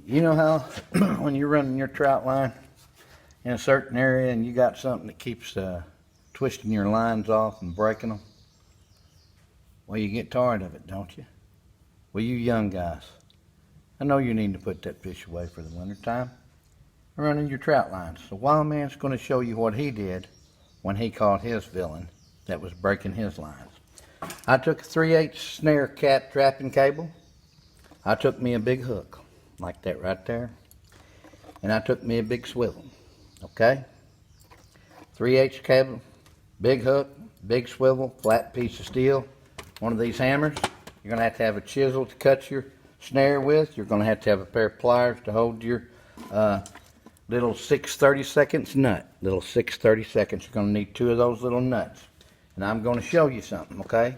You know how when you're running your trout line in a certain area and you got something that keeps twisting your lines off and breaking them? Well, you get tired of it, don't you? Well, you young guys, I know you need to put that fish away for the winter time. Running your trout lines. So Wildman's going to show you what he did when he caught his villain that was breaking his lines. I took a 3/8 snare cat trapping cable. I took me a big hook, like that right there. And I took me a big swivel, okay? 3/8 cable, big hook, big swivel, flat piece of steel. One of these hammers. You're going to have a chisel to cut your snare with. You're going to have a pair of pliers to hold your little 6/32 nut. Little 6/32. You're going to need 2 of those little nuts. And I'm going to show you something, okay?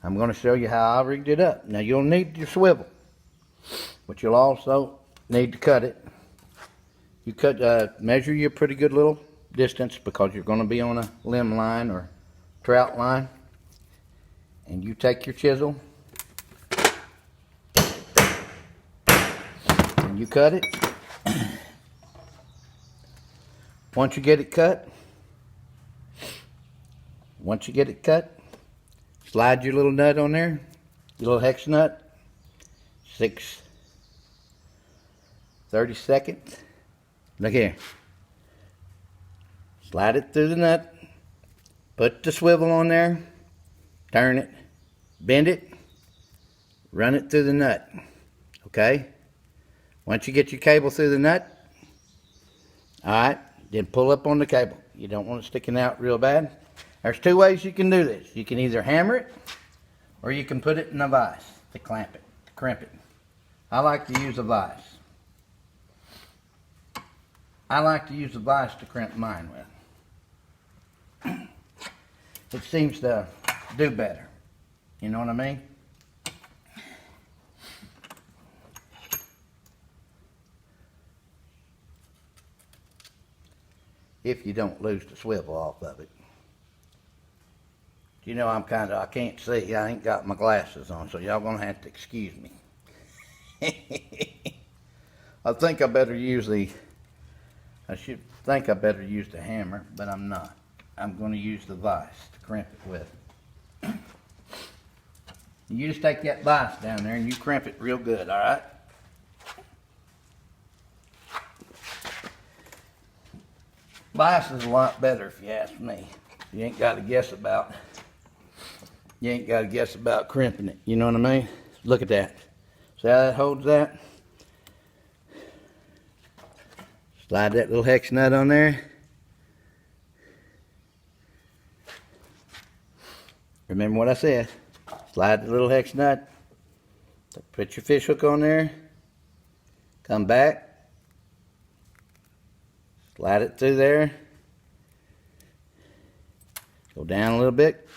I'm going to show you how I rigged it up. Now, you'll need your swivel, but you'll also need to cut it. You measure you a pretty good little distance because you're going to be on a limb line or trout line. And you take your chisel and you cut it. Once you get it cut, slide your little nut on there, your little hex nut, 6/32. Look here. Slide it through the nut, put the swivel on there, turn it, bend it, run it through the nut, okay? Once you get your cable through the nut, all right, then pull up on the cable. You don't want it sticking out real bad. There's 2 ways you can do this. You can either hammer it, or you can put it in a vise to crimp it. I like to use a vise. I like to use a vise to crimp mine with. It seems to do better. You know what I mean? If you don't lose the swivel off of it. You know, I can't see. I ain't got my glasses on, so y'all gonna have to excuse me. I think I better use the hammer, but I'm not. I'm gonna use the vise to crimp it with. You just take that vise down there and you crimp it real good, all right? Vise is a lot better if you ask me. You ain't got to guess about crimping it. You know what I mean? Look at that. See how that holds that? Slide that little hex nut on there. Remember what I said. Slide the little hex nut. Put your fish hook on there. Come back. Slide it through there. Go down a little bit.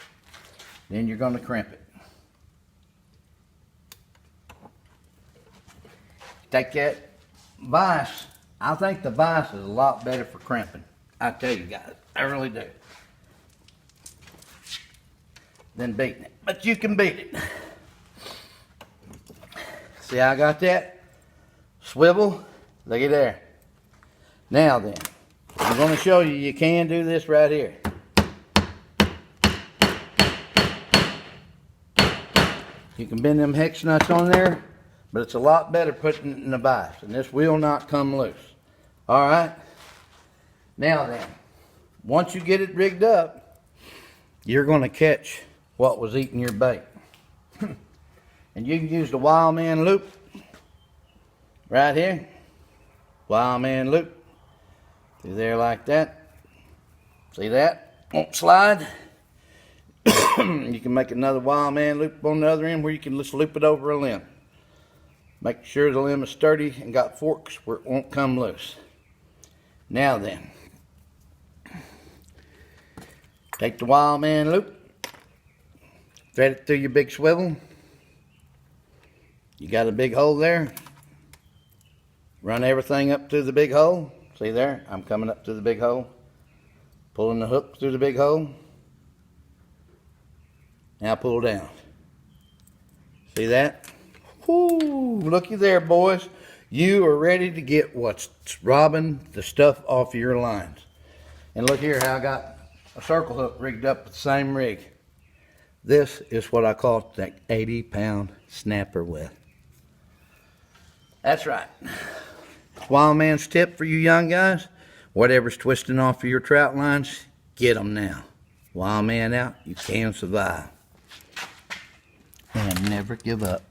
Then you're going to crimp it. Take that vise. I think the vise is a lot better for crimping. I tell you guys, I really do. Than beating it. But you can beat it. See how I got that? Swivel. Look at there. Now then, I'm going to show you can do this right here. You can bend them hex nuts on there, but it's a lot better putting it in the vise, and this will not come loose. All right? Now then, once you get it rigged up, you're going to catch what was eating your bait. And you can use the Wildman loop right here. Wildman loop. Through there like that. See that? Won't slide. You can make another Wildman loop on the other end where you can just loop it over a limb. Make sure the limb is sturdy and got forks where it won't come loose. Now then, take the Wildman loop, thread it through your big swivel. You got a big hole there. Run everything up through the big hole. See there? I'm coming up through the big hole. Pulling the hook through the big hole. Now pull down. See that? Whoo! Looky there, boys. you are ready to get what's robbing the stuff off of your lines. And look here how I got a circle hook rigged up with the same rig. This is what I call that 80-pound snapper with. That's right. Wildman's tip for you young guys: whatever's twisting off of your trout lines, get them now. Wildman out, you can survive. And never give up.